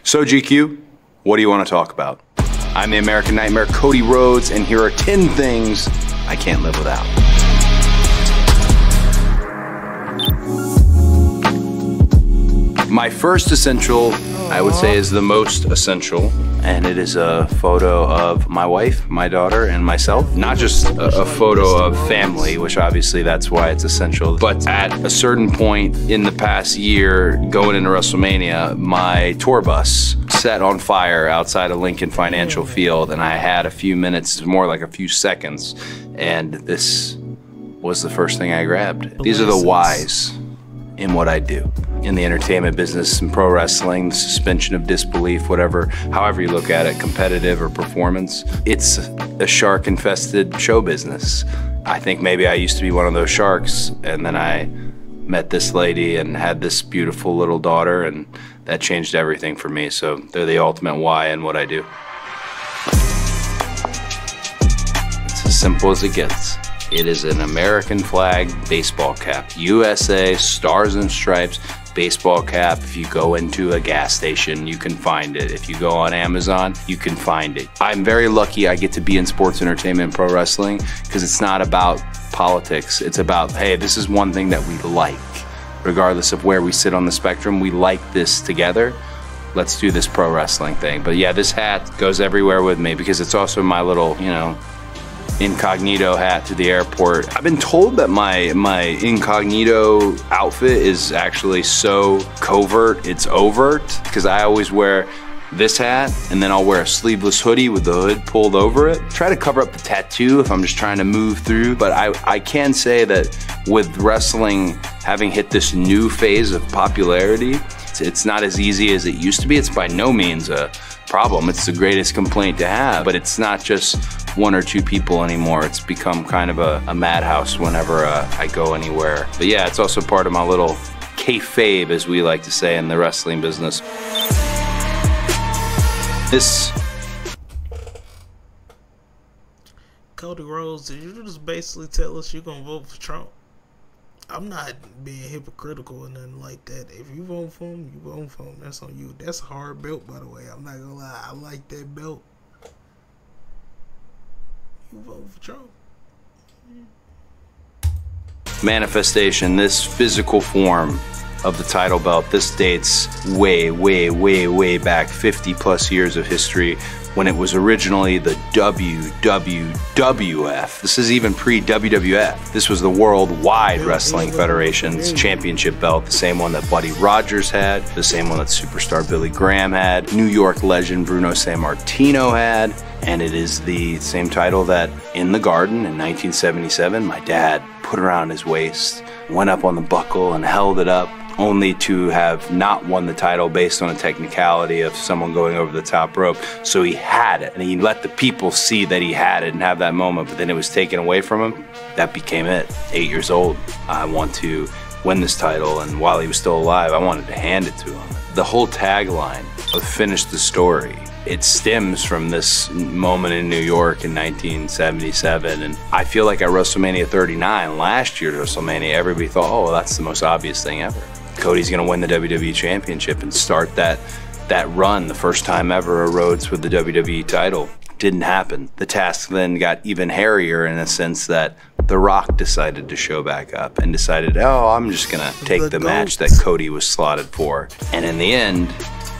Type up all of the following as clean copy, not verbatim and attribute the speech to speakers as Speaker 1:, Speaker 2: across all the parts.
Speaker 1: So GQ, what do you want to talk about? I'm the American Nightmare, Cody Rhodes, and here are 10 things I can't live without. My first essential, I would say, is the most essential, and it is a photo of my wife, my daughter, and myself. Not just a photo of family, which obviously that's why it's essential, but at a certain point in the past year, going into WrestleMania, my tour bus set on fire outside of Lincoln Financial Field, and I had a few minutes, more like a few seconds, and this was the first thing I grabbed. These are the whys in what I do. In the entertainment business and pro wrestling, suspension of disbelief, whatever, however you look at it, competitive or performance, it's a shark-infested show business. I think maybe I used to be one of those sharks, and then I met this lady and had this beautiful little daughter, and that changed everything for me. So they're the ultimate why in what I do. It's as simple as it gets. It is an American flag baseball cap. USA Stars and Stripes baseball cap. If you go into a gas station, you can find it. If you go on Amazon, you can find it. I'm very lucky I get to be in sports entertainment and pro wrestling because it's not about politics. It's about, hey, this is one thing that we like. Regardless of where we sit on the spectrum, we like this together. Let's do this pro wrestling thing. But yeah, this hat goes everywhere with me because it's also my little, you know, incognito hat to the airport. I've been told that my incognito outfit is actually so covert, it's overt, because I always wear this hat and then I'll wear a sleeveless hoodie with the hood pulled over it. Try to cover up the tattoo if I'm just trying to move through, but I can say that with wrestling having hit this new phase of popularity, it's not as easy as it used to be. It's by no means a problem. It's the greatest complaint to have, but it's not just one or two people anymore. It's become kind of a madhouse whenever I go anywhere. But yeah, it's also part of my little kayfabe, as we like to say in the wrestling business. This.
Speaker 2: Cody Rhodes, did you just basically tell us you're gonna vote for Trump? I'm not being hypocritical or nothing like that. If you vote for him, you vote for him. That's on you. That's a hard belt, by the way. I'm not gonna lie. I like that belt. You vote for Trump.
Speaker 1: Manifestation, this physical form of the title belt, this dates way back, 50 plus years of history, when it was originally the WWF. This is even pre-WWF. This was the Worldwide Wrestling Federation's championship belt, the same one that Buddy Rogers had, the same one that superstar Billy Graham had, New York legend Bruno Sammartino had, and it is the same title that in the Garden in 1977, my dad put around his waist, went up on the buckle and held it up, only to have not won the title based on a technicality of someone going over the top rope. So he had it, and he let the people see that he had it and have that moment, but then it was taken away from him. That became it. 8 years old, I want to win this title, and while he was still alive, I wanted to hand it to him. The whole tagline of Finish the Story, it stems from this moment in New York in 1977, and I feel like at WrestleMania 39, last year's WrestleMania, everybody thought, oh, well, that's the most obvious thing ever. Cody's gonna win the WWE Championship and start that run, the first time ever a Rhodes with the WWE title. Didn't happen. The task then got even hairier in a sense that The Rock decided to show back up and decided, oh, I'm just gonna take the match that Cody was slotted for. And in the end,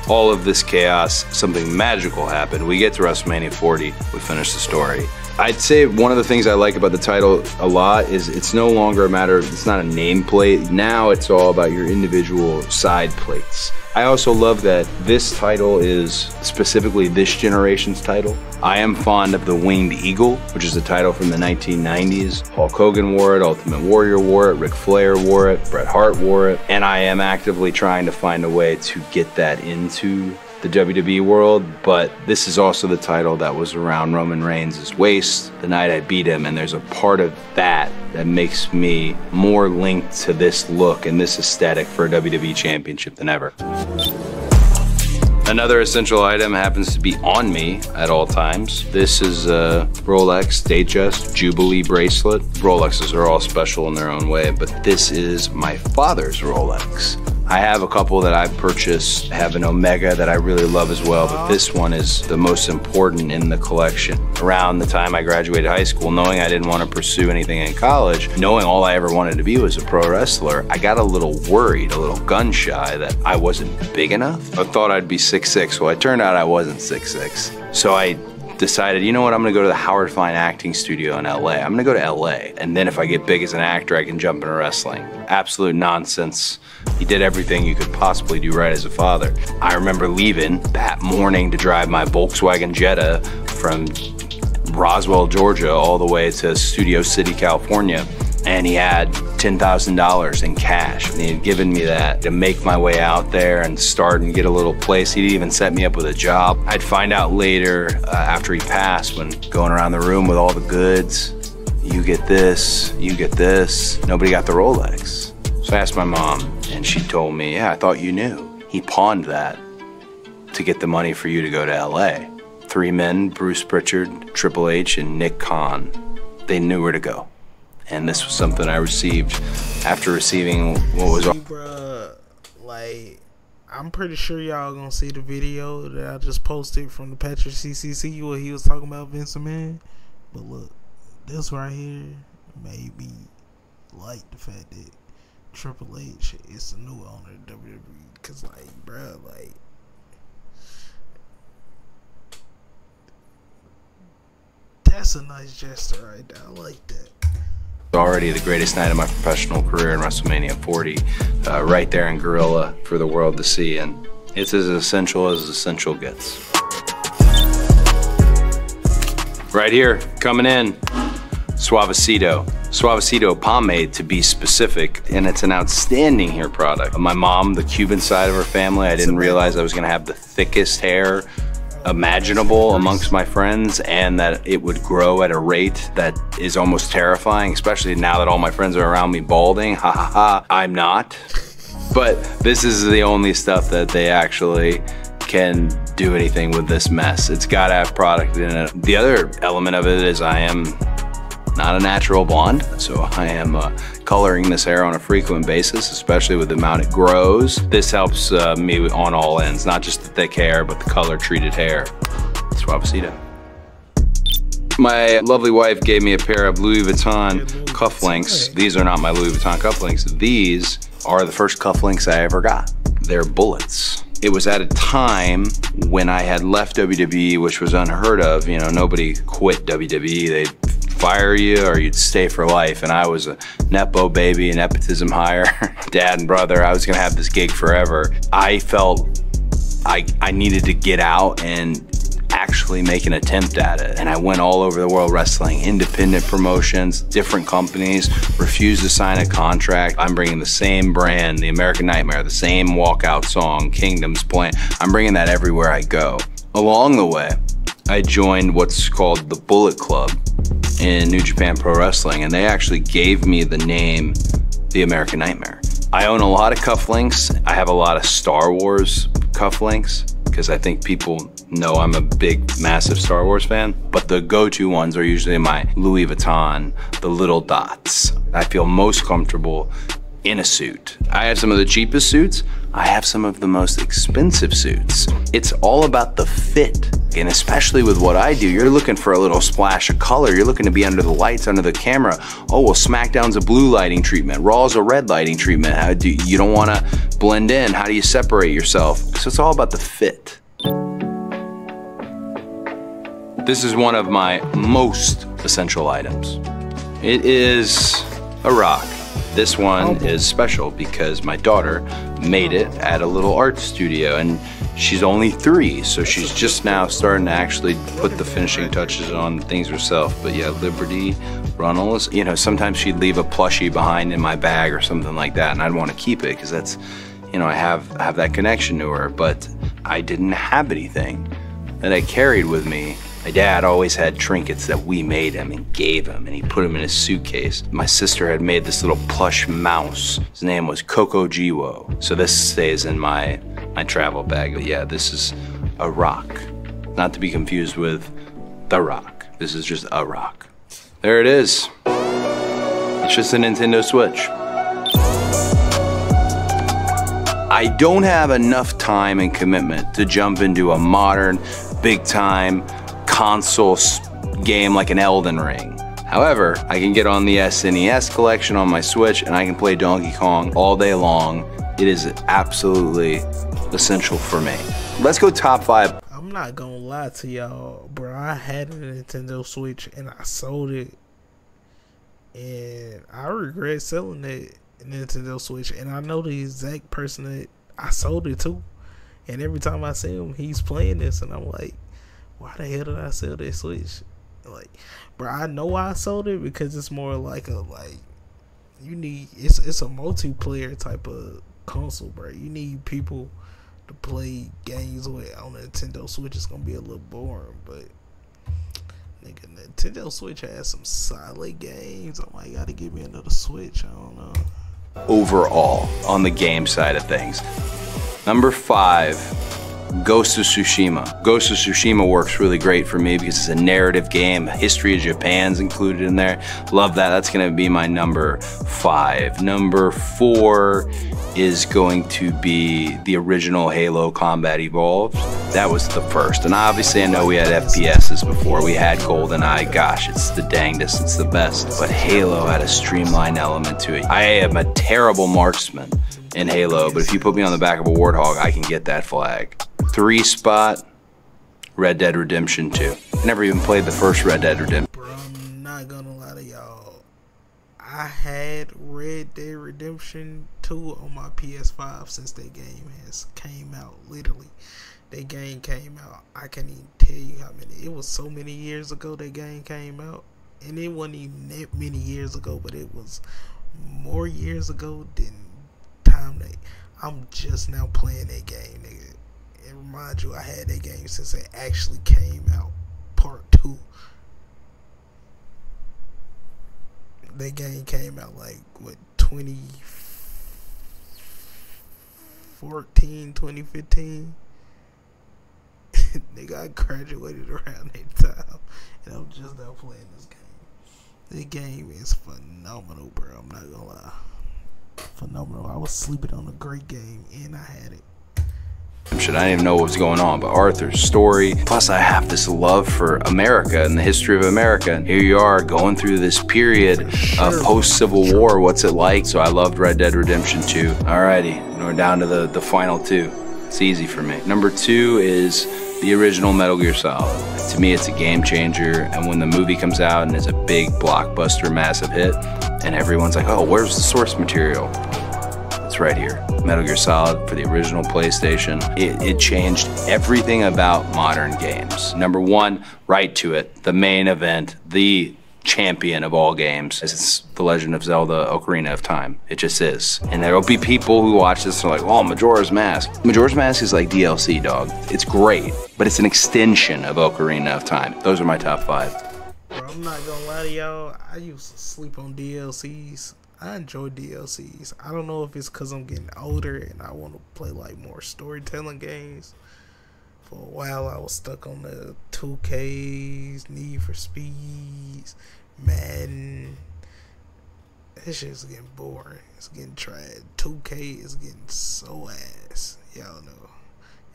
Speaker 1: all of this chaos, something magical happened. We get to WrestleMania 40, we finish the story. I'd say one of the things I like about the title a lot is it's no longer a matter of, it's not a nameplate. Now it's all about your individual side plates. I also love that this title is specifically this generation's title. I am fond of the Winged Eagle, which is a title from the 1990s. Hulk Hogan wore it, Ultimate Warrior wore it, Ric Flair wore it, Bret Hart wore it, and I am actively trying to find a way to get that into the WWE world, but this is also the title that was around Roman Reigns' waist the night I beat him, and there's a part of that that makes me more linked to this look and this aesthetic for a WWE Championship than ever. Another essential item happens to be on me at all times. This is a Rolex Datejust Jubilee bracelet. Rolexes are all special in their own way, but this is my father's Rolex. I have a couple that I've purchased. I have an Omega that I really love as well, but this one is the most important in the collection. Around the time I graduated high school, knowing I didn't want to pursue anything in college, knowing all I ever wanted to be was a pro wrestler, I got a little worried, a little gun shy that I wasn't big enough. I thought I'd be 6'6". Well, it turned out I wasn't 6'6". So I decided, you know what, I'm gonna go to the Howard Fine acting studio in LA. I'm gonna go to LA, and then if I get big as an actor, I can jump into wrestling. Absolute nonsense. He did everything you could possibly do right as a father. I remember leaving that morning to drive my Volkswagen Jetta from Roswell, Georgia, all the way to Studio City, California, and he had $10,000 in cash. And he had given me that to make my way out there and start and get a little place. He'd even set me up with a job. I'd find out later, after he passed, when going around the room with all the goods, you get this, you get this. Nobody got the Rolex. So I asked my mom, and she told me, yeah, I thought you knew. He pawned that to get the money for you to go to LA. 3 men, Bruce Pritchard, Triple H, and Nick Khan, they knew where to go. And this was something I received after receiving what was...
Speaker 2: Bruh, like, I'm pretty sure y'all gonna see the video that I just posted from the Patrick CCC where he was talking about Vince McMahon. But look, this right here made me like the fact that Triple H is the new owner of WWE. Cause like, bruh, like, that's a nice gesture right there. I like that.
Speaker 1: Already the greatest night of my professional career in WrestleMania 40, right there in Gorilla for the world to see, and it's as essential gets. Right here, coming in, Suavecito. Suavecito pomade, to be specific, and it's an outstanding hair product. My mom, the Cuban side of her family, I didn't realize I was gonna have the thickest hair imaginable amongst my friends, and that it would grow at a rate that is almost terrifying, especially now that all my friends are around me balding. Ha ha ha, I'm not. But this is the only stuff that they actually can do anything with this mess. It's gotta have product in it. The other element of it is I am not a natural blonde, so I am coloring this hair on a frequent basis, especially with the amount it grows. This helps me on all ends, not just the thick hair, but the color treated hair. Suavecito. My lovely wife gave me a pair of Louis Vuitton cufflinks. These are not my Louis Vuitton cufflinks. These are the first cufflinks I ever got. They're bullets. It was at a time when I had left WWE, which was unheard of. You know, nobody quit WWE. They'd fire you or you'd stay for life, and I was a nepo baby, a nepotism hire, dad and brother. I was gonna have this gig forever. I felt I needed to get out and actually make an attempt at it, and I went all over the world wrestling, independent promotions, different companies, refused to sign a contract. I'm bringing the same brand, the American Nightmare, the same walkout song, Kingdom's Plan. I'm bringing that everywhere I go. Along the way, I joined what's called the Bullet Club in New Japan Pro Wrestling, and they actually gave me the name the American Nightmare. I own a lot of cufflinks. I have a lot of Star Wars cufflinks because I think people know I'm a big, massive Star Wars fan, but the go-to ones are usually my Louis Vuitton, the little dots. I feel most comfortable in a suit. I have some of the cheapest suits. I have some of the most expensive suits. It's all about the fit. And especially with what I do, you're looking for a little splash of color. You're looking to be under the lights, under the camera. Oh, well, SmackDown's a blue lighting treatment. Raw's a red lighting treatment. You don't want to blend in. How do you separate yourself? So it's all about the fit. This is one of my most essential items. It is a rock. This one is special because my daughter made it at a little art studio, and she's only 3, so she's just now starting to actually put the finishing touches on things herself. But yeah, Liberty Runnels, you know, sometimes she'd leave a plushie behind in my bag or something like that, and I'd want to keep it because that's, you know, I have that connection to her, but I didn't have anything that I carried with me. My dad always had trinkets that we made him and gave him, and he put them in his suitcase. My sister had made this little plush mouse. His name was Coco Jiwo. So this stays in my travel bag. But yeah, this is a rock. Not to be confused with The Rock. This is just a rock. There it is. It's just a Nintendo Switch. I don't have enough time and commitment to jump into a modern, big-time console game like an Elden Ring. However, I can get on the SNES collection on my Switch and I can play Donkey Kong all day long. It is absolutely essential for me. Let's go top 5.
Speaker 2: I'm not gonna lie to y'all, bro. I had a Nintendo Switch and I sold it. And I regret selling that Nintendo Switch. And I know the exact person that I sold it to. And every time I see him, he's playing this. And I'm like, why the hell did I sell that Switch? Like, bro, I know why I sold it because it's more like you need, it's a multiplayer type of console, bro. You need people to play games with. On a Nintendo Switch, it's gonna be a little boring, but nigga, Nintendo Switch has some solid games. I might gotta give me another Switch. I don't know.
Speaker 1: Overall, on the game side of things. Number 5. Ghost of Tsushima. Ghost of Tsushima works really great for me because it's a narrative game. History of Japan's included in there. Love that. That's gonna be my number 5. Number 4 is going to be the original Halo Combat Evolved. That was the first. And obviously I know we had FPSs before. We had GoldenEye. Gosh, it's the dangest. It's the best. But Halo had a streamlined element to it. I am a terrible marksman in Halo, but if you put me on the back of a Warthog, I can get that flag. 3 spot, Red Dead Redemption 2. I never even played the first Red Dead Redemption.
Speaker 2: Bro, I'm not gonna lie to y'all. I had Red Dead Redemption 2 on my PS5 since that game has came out. Literally, that game came out. I can't even tell you how many. It was so many years ago that game came out. And it wasn't even that many years ago, but it was more years ago than time that I'm just now playing that game, nigga. And remind you, I had that game since it actually came out, part 2. That game came out like what, 2014, 2015. Nigga, I graduated around that time, and I'm just now playing this game. The game is phenomenal, bro. I'm not gonna lie. Phenomenal. I was sleeping on a great game and I had it.
Speaker 1: I didn't even know what was going on, but Arthur's story. Plus I have this love for America and the history of America. And here you are going through this period of post-Civil War. What's it like? So I loved Red Dead Redemption 2. Alrighty, we're down to the final 2. It's easy for me. Number 2 is the original Metal Gear Solid. To me, it's a game changer. And when the movie comes out and is a big blockbuster, massive hit, and everyone's like, oh, where's the source material? It's right here. Metal Gear Solid for the original PlayStation. It changed everything about modern games. Number 1, right to it, the main event, the champion of all games. It's The Legend of Zelda Ocarina of Time. It just is. And there will be people who watch this and are like, oh, Majora's Mask. Majora's Mask is like DLC, dog. It's great, but it's an extension of Ocarina of Time. Those are my top 5.
Speaker 2: Bro, I'm not gonna lie to y'all. I used to sleep on DLCs. I enjoy DLCs. I don't know if it's because I'm getting older and I want to play like more storytelling games. For a while, I was stuck on the 2Ks, Need for Speeds, Madden. That shit's getting boring. It's getting tried. 2K is getting so ass. Y'all know.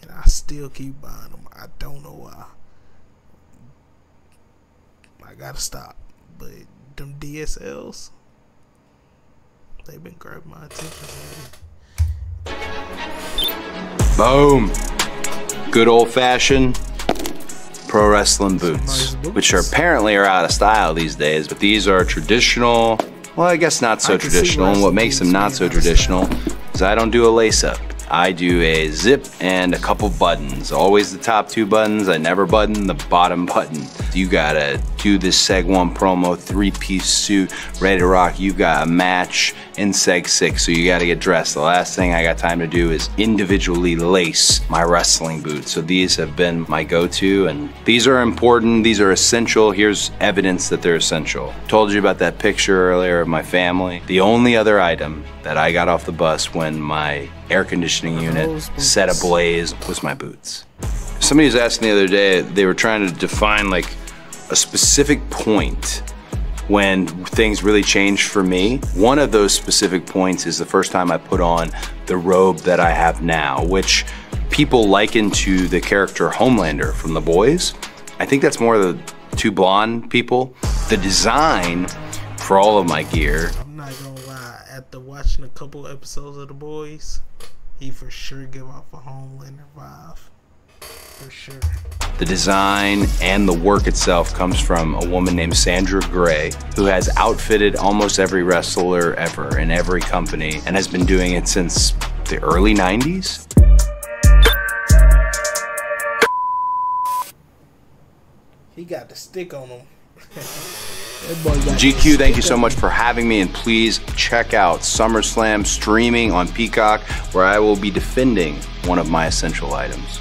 Speaker 2: And I still keep buying them. I don't know why. I gotta stop. But them DSLs, they've been grabbing my attention lately.
Speaker 1: Boom. Good old-fashioned pro wrestling boots, which apparently are out of style these days, but these are traditional. Well, I guess not so traditional, and what makes them not so traditional is I don't do a lace-up. I do a zip and a couple buttons. Always the top 2 buttons. I never button the bottom button. You gotta do this Seg 1 promo, 3-piece suit, ready to rock. You got a match in Seg 6, so you gotta get dressed. The last thing I got time to do is individually lace my wrestling boots. So these have been my go-to, and these are important. These are essential. Here's evidence that they're essential. Told you about that picture earlier of my family. The only other item that I got off the bus when my air conditioning unit set ablaze was my boots. Somebody was asking the other day, they were trying to define like a specific point when things really changed for me. One of those specific points is the first time I put on the robe that I have now, which people liken to the character Homelander from The Boys. I think that's more the two blonde people. The design for all of my gear.
Speaker 2: I'm not gonna lie, after watching a couple episodes of The Boys, he for sure give off a Homelander vibe. For sure.
Speaker 1: The design and the work itself comes from a woman named Sandra Gray, who has outfitted almost every wrestler ever in every company and has been doing it since the early 90s.
Speaker 2: He got the stick on him.
Speaker 1: GQ, thank you so much for having me, and please check out SummerSlam streaming on Peacock, where I will be defending one of my essential items.